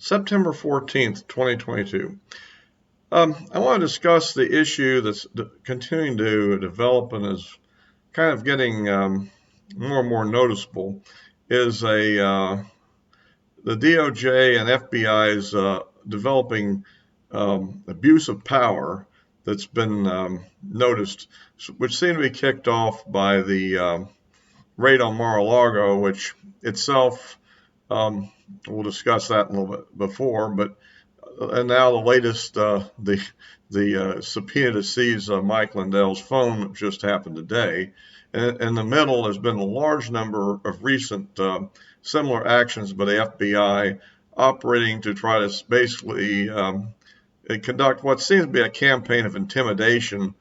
September 14th, 2022. I want to discuss the issue that's continuing to develop and is kind of getting more and more noticeable is the DOJ and FBI's developing abuse of power that's been noticed, which seemed to be kicked off by the raid on Mar-a-Largo, which itself, we'll discuss that a little bit before, but and now the latest, the subpoena to seize Mike Lindell's phone just happened today. And in the middle, there's been a large number of recent similar actions by the FBI operating to try to basically conduct what seems to be a campaign of intimidation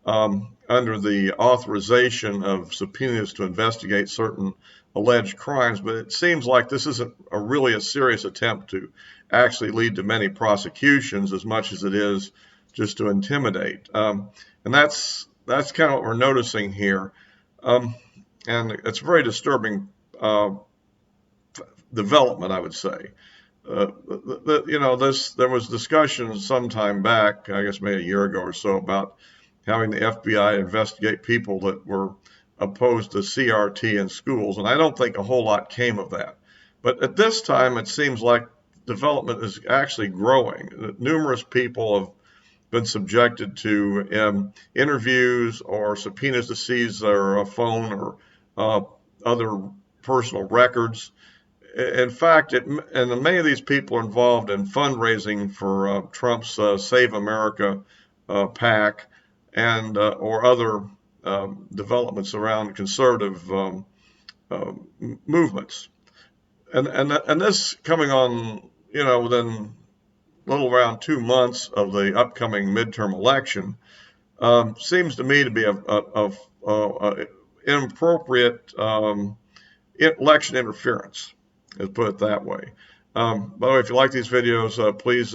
under the authorization of subpoenas to investigate certain alleged crimes. But it seems like this isn't really a serious attempt to actually lead to many prosecutions as much as it is just to intimidate. And that's kind of what we're noticing here. And it's a very disturbing development, I would say. There was discussion some time back, I guess maybe a year ago or so, about having the FBI investigate people that were opposed to CRT in schools, and I don't think a whole lot came of that. But at this time, it seems like development is actually growing. Numerous people have been subjected to interviews or subpoenas to seize their phone or other personal records. In fact, and many of these people are involved in fundraising for Trump's Save America PAC and or other developments around conservative movements. And this coming on, within a little around 2 months of the upcoming midterm election, seems to me to be a inappropriate election interference. Let's put it that way. By the way, if you like these videos, please,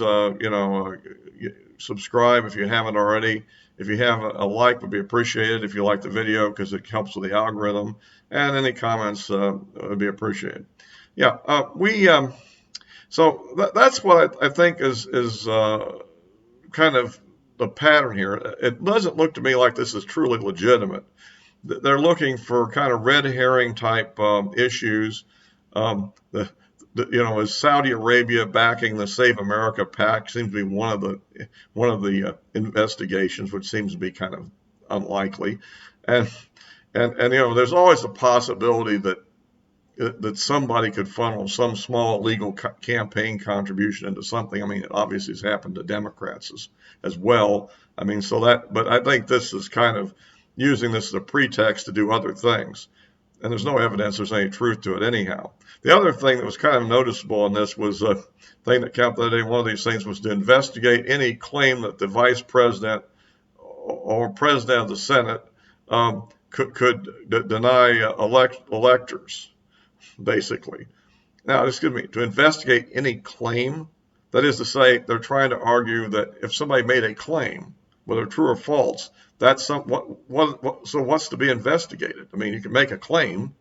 subscribe if you haven't already. If you have a like, would be appreciated if you like the video because it helps with the algorithm. And any comments would be appreciated. Yeah, so that's what I think is kind of the pattern here. It doesn't look to me like this is truly legitimate. They're looking for kind of red herring type issues. Is Saudi Arabia backing the Save America PAC? Seems to be one of the investigations, which seems to be kind of unlikely, and there's always a possibility that somebody could funnel some small illegal campaign contribution into something. I mean, it obviously has happened to Democrats as well. I mean, but I think this is kind of using this as a pretext to do other things. And there's no evidence there's any truth to it anyhow. The other thing that was kind of noticeable in this was a thing that came up the other day. One of these things was to investigate any claim that the vice president or president of the Senate could deny electors, basically. Now, excuse me, to investigate any claim, that is to say, they're trying to argue that if somebody made a claim, whether true or false, that's so what's to be investigated? I mean, you can make a claim.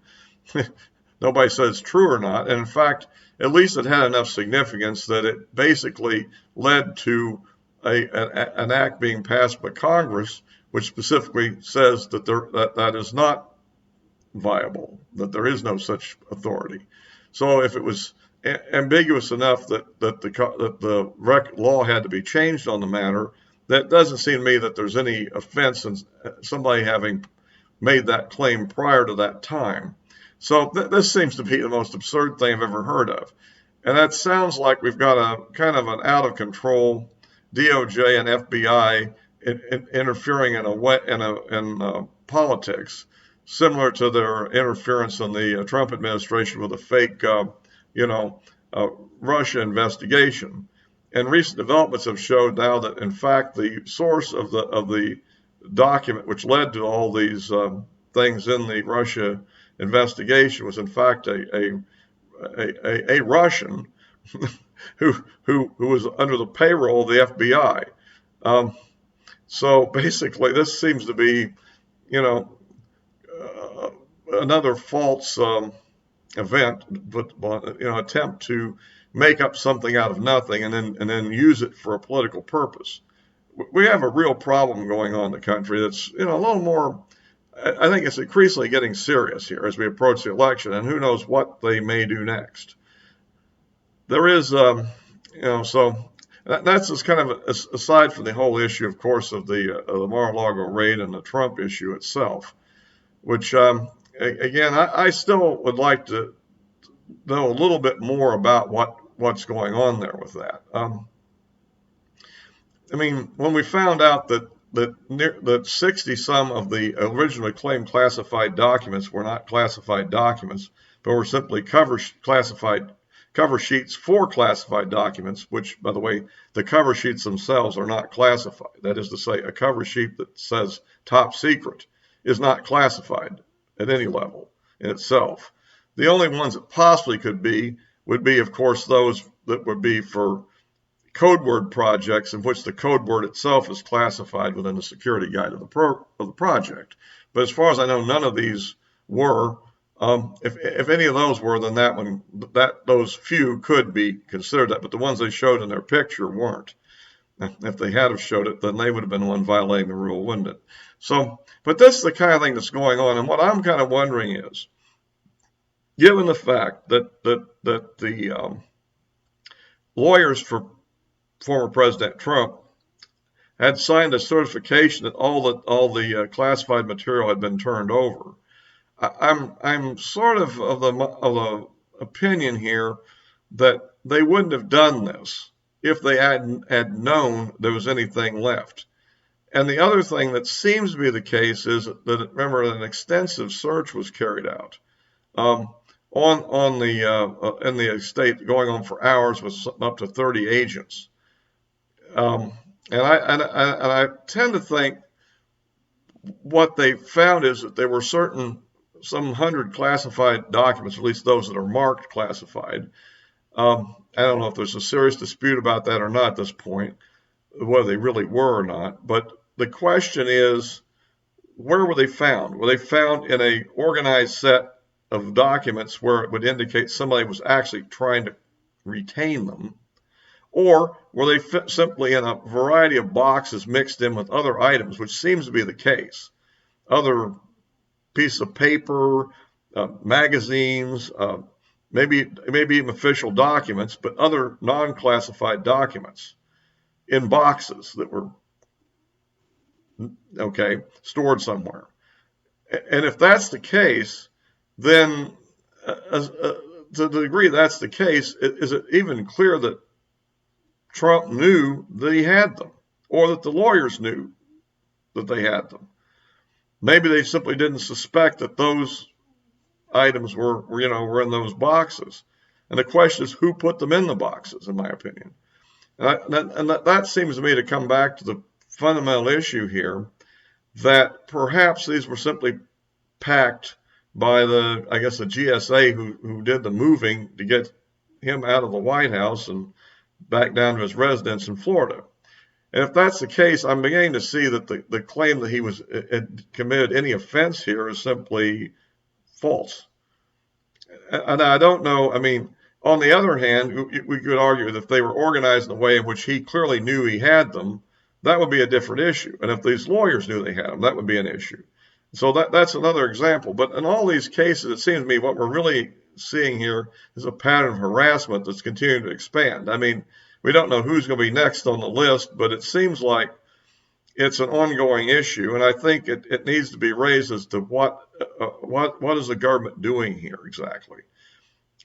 Nobody says it's true or not. And in fact, at least it had enough significance that it basically led to an act being passed by Congress, which specifically says that that is not viable, that there is no such authority. So if it was ambiguous enough that the law had to be changed on the matter, that doesn't seem to me that there's any offense in somebody having made that claim prior to that time. So this seems to be the most absurd thing I've ever heard of. And that sounds like we've got a kind of an out of control DOJ and FBI interfering in politics, similar to their interference in the Trump administration with a fake, Russia investigation. And recent developments have showed now that, in fact, the source of the document which led to all these things in the Russia investigation was, in fact, a Russian who was under the payroll of the FBI. So basically, this seems to be, another false event, but attempt to make up something out of nothing and then use it for a political purpose. We have a real problem going on in the country that's a little more. I think it's increasingly getting serious here as we approach the election, and who knows what they may do next. There is, so that's just kind of aside from the whole issue, of course, of the Mar-a-Lago raid and the Trump issue itself, which, again, I still would like to know a little bit more about what's going on there with that. I mean, when we found out that 60 some of the originally claimed classified documents were not classified documents, but were simply cover sheets for classified documents, which, by the way, the cover sheets themselves are not classified. That is to say, a cover sheet that says top secret is not classified at any level in itself. The only ones it possibly would be, of course, those that would be for code word projects in which the code word itself is classified within the security guide of the project. But as far as I know, none of these were. If any of those were, then those few could be considered that. But the ones they showed in their picture weren't. If they had have showed it, then they would have been the one violating the rule, wouldn't it? So, but this is the kind of thing that's going on. And what I'm kind of wondering is, given the fact that the lawyers for former President Trump had signed a certification that all the classified material had been turned over, I'm sort of the opinion here that they wouldn't have done this if they had known there was anything left. And the other thing that seems to be the case is that, remember, an extensive search was carried out in the estate, going on for hours with up to 30 agents. And I tend to think what they found is that there were some 100 classified documents, at least those that are marked classified. I don't know if there's a serious dispute about that or not at this point, whether they really were or not. But the question is, where were they found? Were they found in an organized set of documents where it would indicate somebody was actually trying to retain them? Or were they simply in a variety of boxes mixed in with other items, which seems to be the case? Other pieces of paper, magazines, maybe even official documents, but other non-classified documents in boxes that were stored somewhere. And if that's the case, then to the degree that's the case, is it even clear that Trump knew that he had them, or that the lawyers knew that they had them? Maybe they simply didn't suspect that those items were in those boxes. And the question is, who put them in the boxes, in my opinion? And that seems to me to come back to the fundamental issue here, that perhaps these were simply packed by the GSA who did the moving to get him out of the White House and back down to his residence in Florida. And if that's the case, I'm beginning to see that the claim that he had committed any offense here is simply false. And I don't know, I mean, on the other hand, we could argue that if they were organized in a way in which he clearly knew he had them, that would be a different issue. And if these lawyers knew they had them, that would be an issue. So that's another example. But in all these cases, it seems to me what we're really seeing here is a pattern of harassment that's continuing to expand. I mean, we don't know who's going to be next on the list, but it seems like it's an ongoing issue. And I think it needs to be raised as to what is the government doing here exactly.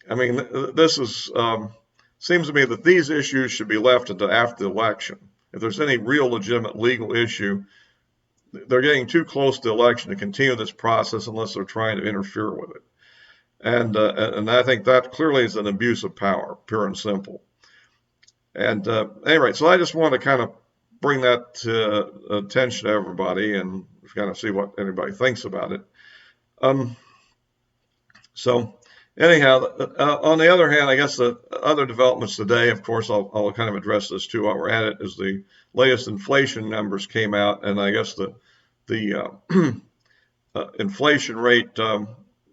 I mean, this seems to me that these issues should be left until after the election. If there's any real legitimate legal issue, they're getting too close to the election to continue this process unless they're trying to interfere with it. And I think that clearly is an abuse of power, pure and simple. And anyway, so I just want to kind of bring that to attention to everybody and kind of see what anybody thinks about it. So anyhow, on the other hand, I guess the other developments today, of course, I'll kind of address this too while we're at it, is the latest inflation numbers came out, and I guess the inflation rate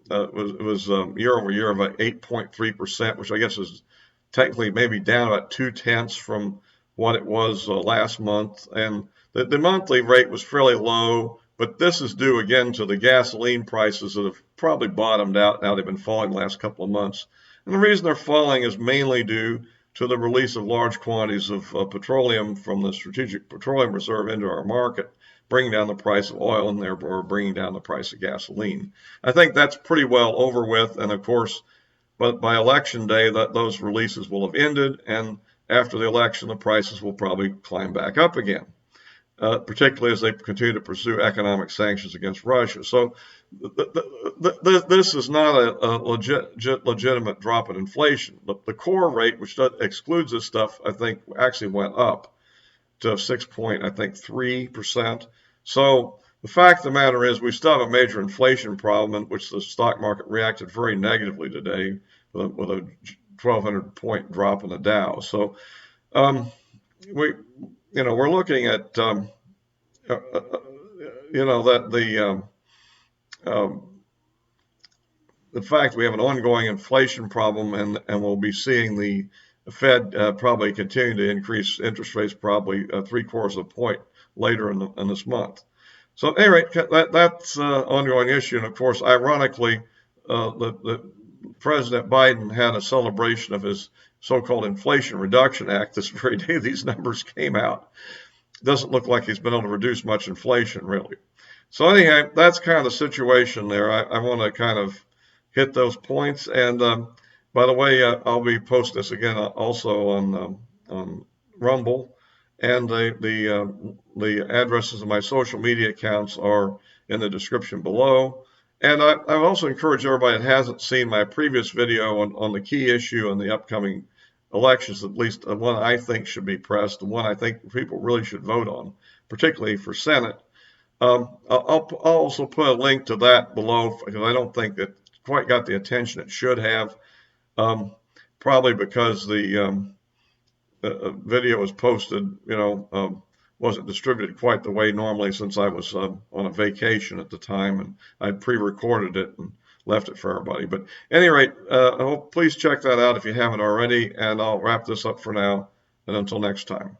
was year over year about 8.3%, which I guess is technically maybe down about 2/10 from what it was last month. And the monthly rate was fairly low, but this is due again to the gasoline prices that have probably bottomed out. Now they've been falling the last couple of months. And the reason they're falling is mainly due to the release of large quantities of petroleum from the Strategic Petroleum Reserve into our market, bringing down the price of oil and therefore bringing down the price of gasoline. I think that's pretty well over with, and of course, but by election day, those releases will have ended, and after the election, the prices will probably climb back up again, particularly as they continue to pursue economic sanctions against Russia. So this is not a legitimate drop in inflation. The core rate, which excludes this stuff, I think actually went up to 6.3%. So the fact of the matter is we still have a major inflation problem, in which the stock market reacted very negatively today with a 1,200 point drop in the Dow. So we're looking at that the fact we have an ongoing inflation problem, and we'll be seeing the Fed probably continue to increase interest rates probably 3/4 of a point later in this month. So at any rate, that's an ongoing issue. And of course, ironically, the President Biden had a celebration of his so-called Inflation Reduction Act this very day these numbers came out. It doesn't look like he's been able to reduce much inflation, really. So anyhow, that's kind of the situation there. I want to kind of hit those points. And by the way, I'll be posting this again also on Rumble, and the addresses of my social media accounts are in the description below. And I also encourage everybody that hasn't seen my previous video on the key issue in the upcoming elections, at least the one I think should be pressed, the one I think people really should vote on, particularly for Senate. I'll also put a link to that below, because I don't think it quite got the attention it should have, probably because the video was posted, wasn't distributed quite the way normally, since I was on a vacation at the time, and I pre-recorded it and left it for everybody. But at any rate, please check that out if you haven't already, and I'll wrap this up for now, and until next time.